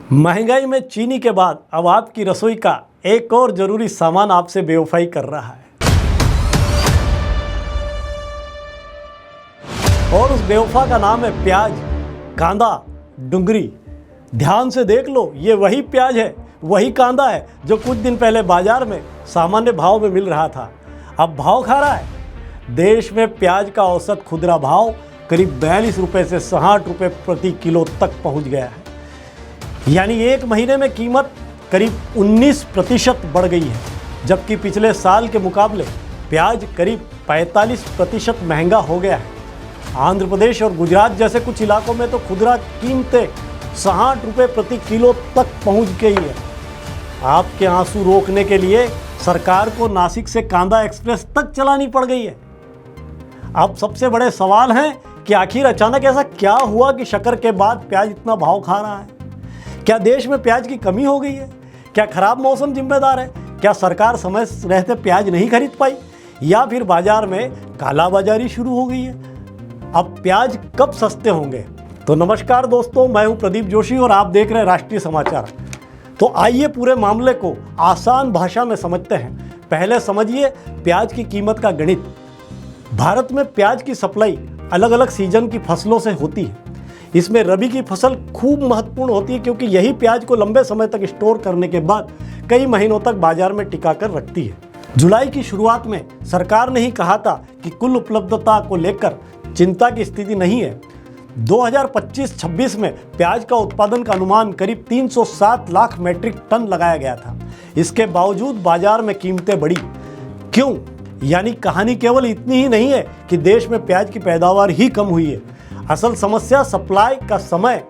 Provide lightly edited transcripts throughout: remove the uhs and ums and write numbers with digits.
महंगाई में चीनी के बाद अब आपकी रसोई का एक और जरूरी सामान आपसे बेवफाई कर रहा है और उस बेवफा का नाम है प्याज, कांदा, डुंगरी। ध्यान से देख लो, ये वही प्याज है, वही कांदा है जो कुछ दिन पहले बाजार में सामान्य भाव में मिल रहा था, अब भाव खा रहा है। देश में प्याज का औसत खुदरा भाव करीब 42 रुपये से 60 रुपये प्रति किलो तक पहुंच गया है। यानी एक महीने में कीमत करीब 19% बढ़ गई है, जबकि पिछले साल के मुकाबले प्याज करीब 45% महंगा हो गया है। आंध्र प्रदेश और गुजरात जैसे कुछ इलाकों में तो खुदरा कीमतें 60 रुपये प्रति किलो तक पहुंच गई है। आपके आंसू रोकने के लिए सरकार को नासिक से कांदा एक्सप्रेस तक चलानी पड़ गई है। अब सबसे बड़े सवाल हैं कि आखिर अचानक ऐसा क्या हुआ कि शक्कर के बाद प्याज इतना भाव खा रहा है। क्या देश में प्याज की कमी हो गई है? क्या खराब मौसम जिम्मेदार है? क्या सरकार समय रहते प्याज नहीं खरीद पाई, या फिर बाजार में कालाबाजारी शुरू हो गई है? अब प्याज कब सस्ते होंगे? तो नमस्कार दोस्तों, मैं हूं प्रदीप जोशी और आप देख रहे हैं राष्ट्रीय समाचार। तो आइए पूरे मामले को आसान भाषा में समझते हैं। पहले समझिए प्याज की कीमत का गणित। भारत में प्याज की सप्लाई अलग अलग सीजन की फसलों से होती है। इसमें रबी की फसल खूब महत्वपूर्ण होती है, क्योंकि यही प्याज को लंबे समय तक स्टोर करने के बाद कई महीनों तक बाजार में टिका कर रखती है। जुलाई की शुरुआत में सरकार ने ही कहा था कि कुल उपलब्धता को लेकर चिंता की स्थिति नहीं है। 2025-26 में प्याज का उत्पादन का अनुमान करीब 307 लाख मीट्रिक टन लगाया गया था। इसके बावजूद बाजार में कीमतें बढ़ी। क्यों? यानी कहानी केवल इतनी ही नहीं है कि देश में प्याज की पैदावार ही कम हुई है। असल समस्या सप्लाई का समय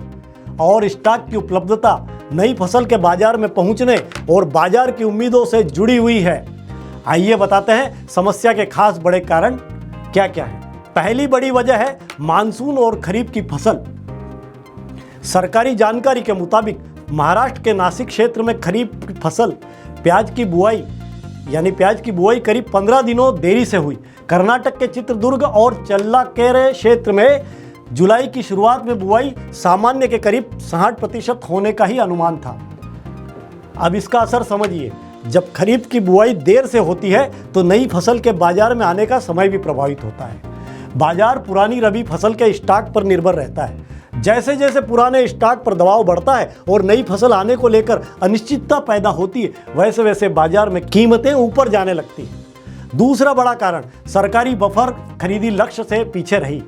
और स्टॉक की उपलब्धता, नई फसल के बाजार में पहुंचने और बाजार की उम्मीदों से जुड़ी हुई है। आइए बताते हैं समस्या के खास बड़े कारण क्या क्या हैं। पहली बड़ी वजह है मानसून और खरीफ की फसल। सरकारी जानकारी के मुताबिक महाराष्ट्र के नासिक क्षेत्र में खरीफ की फसल प्याज की बुआई करीब 15 दिनों देरी से हुई। कर्नाटक के चित्रदुर्ग और चल्लाकेरे क्षेत्र में जुलाई की शुरुआत में बुआई सामान्य के करीब 60% होने का ही अनुमान था। अब इसका असर समझिए, जब खरीफ की बुआई देर से होती है तो नई फसल के बाजार में आने का समय भी प्रभावित होता है। बाजार पुरानी रबी फसल के स्टॉक पर निर्भर रहता है। जैसे जैसे पुराने स्टॉक पर दबाव बढ़ता है और नई फसल आने को लेकर अनिश्चितता पैदा होती है, वैसे वैसे बाजार में कीमतें ऊपर जाने लगती हैं। दूसरा बड़ा कारण, सरकारी बफर खरीदी लक्ष्य से पीछे रही।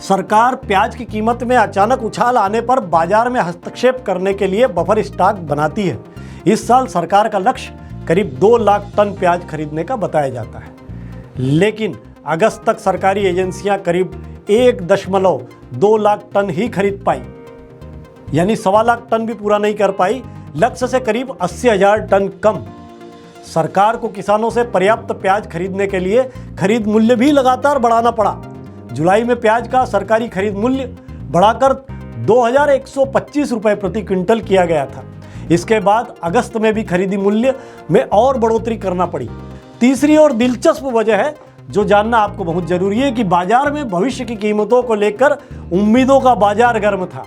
सरकार प्याज की कीमत में अचानक उछाल आने पर बाजार में हस्तक्षेप करने के लिए बफर स्टॉक बनाती है। इस साल सरकार का लक्ष्य करीब 2 लाख टन प्याज खरीदने का बताया जाता है, लेकिन अगस्त तक सरकारी एजेंसियां करीब 1.2 लाख टन ही खरीद पाई, यानी 1.25 लाख टन भी पूरा नहीं कर पाई। लक्ष्य से करीब 80,000 टन कम। सरकार को किसानों से पर्याप्त प्याज खरीदने के लिए खरीद मूल्य भी लगातार बढ़ाना पड़ा। जुलाई में प्याज का सरकारी खरीद मूल्य बढ़ाकर 2,125 रुपये प्रति क्विंटल किया गया था। इसके बाद अगस्त में भी खरीदी मूल्य में और बढ़ोतरी करना पड़ी। तीसरी और दिलचस्प वजह है, जो जानना आपको बहुत जरूरी है, कि बाजार में भविष्य की कीमतों को लेकर उम्मीदों का बाजार गर्म था।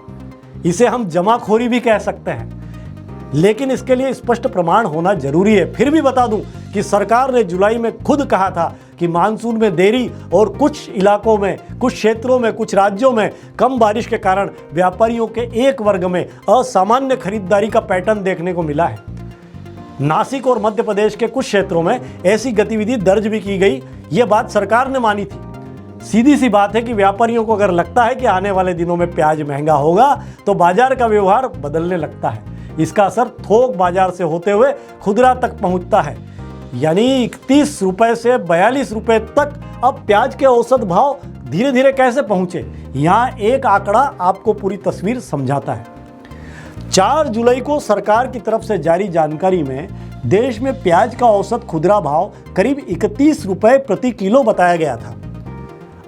इसे हम जमाखोरी भी कह सकते हैं, लेकिन इसके लिए स्पष्ट प्रमाण होना जरूरी है। फिर भी बता दूं कि सरकार ने जुलाई में खुद कहा था कि मानसून में देरी और कुछ इलाकों में, कुछ क्षेत्रों में, कुछ राज्यों में कम बारिश के कारण व्यापारियों के एक वर्ग में असामान्य खरीदारी का पैटर्न देखने को मिला है। नासिक और मध्य प्रदेश के कुछ क्षेत्रों में ऐसी गतिविधि दर्ज भी की गई। ये बात सरकार ने मानी थी। सीधी सी बात है कि व्यापारियों को अगर लगता है कि आने वाले दिनों में प्याज महंगा होगा तो बाजार का व्यवहार बदलने लगता है। इसका असर थोक बाजार से होते हुए खुदरा तक पहुंचता है। यानी 31 रुपए से 42 रुपए तक अब प्याज के औसत भाव धीरे धीरे कैसे पहुंचे, यहाँ एक आंकड़ा आपको पूरी तस्वीर समझाता है। 4 जुलाई को सरकार की तरफ से जारी जानकारी में देश में प्याज का औसत खुदरा भाव करीब 31 रुपए प्रति किलो बताया गया था।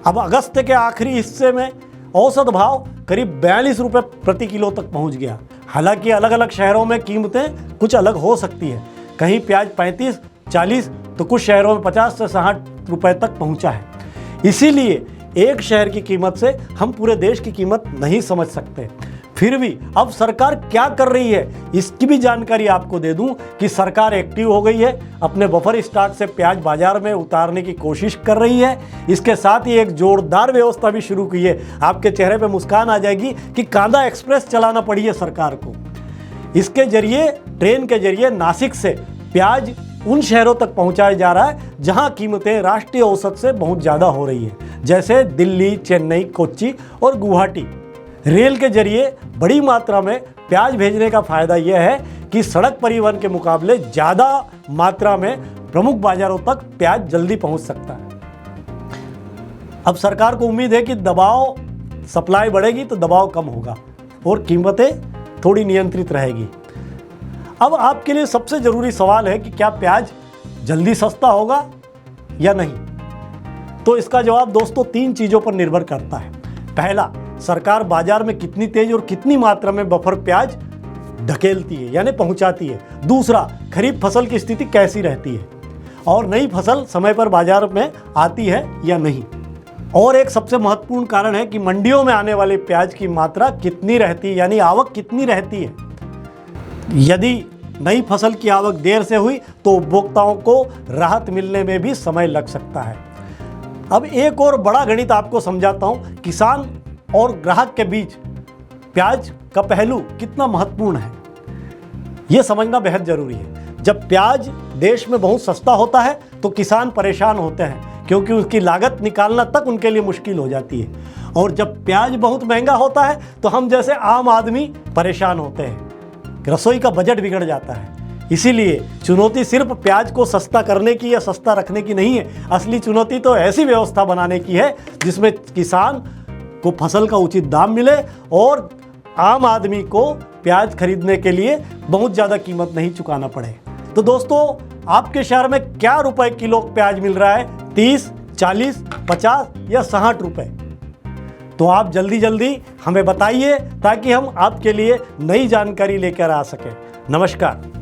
अब अगस्त के आखिरी हिस्से में औसत भाव करीब 42 रुपए प्रति किलो तक पहुंच गया। हालांकि अलग अलग शहरों में कीमतें कुछ अलग हो सकती है। कहीं प्याज 35-40 तो कुछ शहरों में 50 से 60 रुपए तक पहुंचा है। इसीलिए एक शहर की कीमत से हम पूरे देश की कीमत नहीं समझ सकते। फिर भी अब सरकार क्या कर रही है इसकी भी जानकारी आपको दे दूं कि सरकार एक्टिव हो गई है, अपने बफर स्टॉक से प्याज बाजार में उतारने की कोशिश कर रही है। इसके साथ ही एक जोरदार व्यवस्था भी शुरू की है। आपके चेहरे पे मुस्कान आ जाएगी कि कांदा एक्सप्रेस चलाना पड़ी है सरकार को। इसके जरिए, ट्रेन के जरिए नासिक से प्याज उन शहरों तक पहुंचाया जा रहा है जहां कीमतें राष्ट्रीय औसत से बहुत ज़्यादा हो रही है, जैसे दिल्ली, चेन्नई, कोच्चि और गुवाहाटी। रेल के जरिए बड़ी मात्रा में प्याज भेजने का फायदा यह है कि सड़क परिवहन के मुकाबले ज़्यादा मात्रा में प्रमुख बाजारों तक प्याज जल्दी पहुंच सकता है। अब सरकार को उम्मीद है कि दबाव, सप्लाई बढ़ेगी तो दबाव कम होगा और कीमतें थोड़ी नियंत्रित रहेगी। अब आपके लिए सबसे ज़रूरी सवाल है कि क्या प्याज जल्दी सस्ता होगा या नहीं। तो इसका जवाब दोस्तों 3 चीज़ों पर निर्भर करता है। पहला, सरकार बाजार में कितनी तेज और कितनी मात्रा में बफर प्याज धकेलती है यानी पहुंचाती है। दूसरा, खरीफ फसल की स्थिति कैसी रहती है और नई फसल समय पर बाजार में आती है या नहीं। और एक सबसे महत्वपूर्ण कारण है कि मंडियों में आने वाले प्याज की मात्रा कितनी रहती है यानी आवक कितनी रहती है। यदि नई फसल की आवक देर से हुई तो उपभोक्ताओं को राहत मिलने में भी समय लग सकता है। अब एक और बड़ा गणित आपको समझाता हूं। किसान और ग्राहक के बीच प्याज का पहलू कितना महत्वपूर्ण है, यह समझना बेहद जरूरी है। जब प्याज देश में बहुत सस्ता होता है तो किसान परेशान होते हैं क्योंकि उसकी लागत निकालना तक उनके लिए मुश्किल हो जाती है। और जब प्याज बहुत महंगा होता है तो हम जैसे आम आदमी परेशान होते हैं, रसोई का बजट बिगड़ जाता है। इसीलिए चुनौती सिर्फ प्याज को सस्ता करने की या सस्ता रखने की नहीं है। असली चुनौती तो ऐसी व्यवस्था बनाने की है जिसमें किसान को फसल का उचित दाम मिले और आम आदमी को प्याज खरीदने के लिए बहुत ज़्यादा कीमत नहीं चुकाना पड़े। तो दोस्तों, आपके शहर में क्या रुपए किलो प्याज मिल रहा है? 30, 40, 50 या 60 रुपए? तो आप जल्दी जल्दी हमें बताइए ताकि हम आपके लिए नई जानकारी लेकर आ सकें। नमस्कार।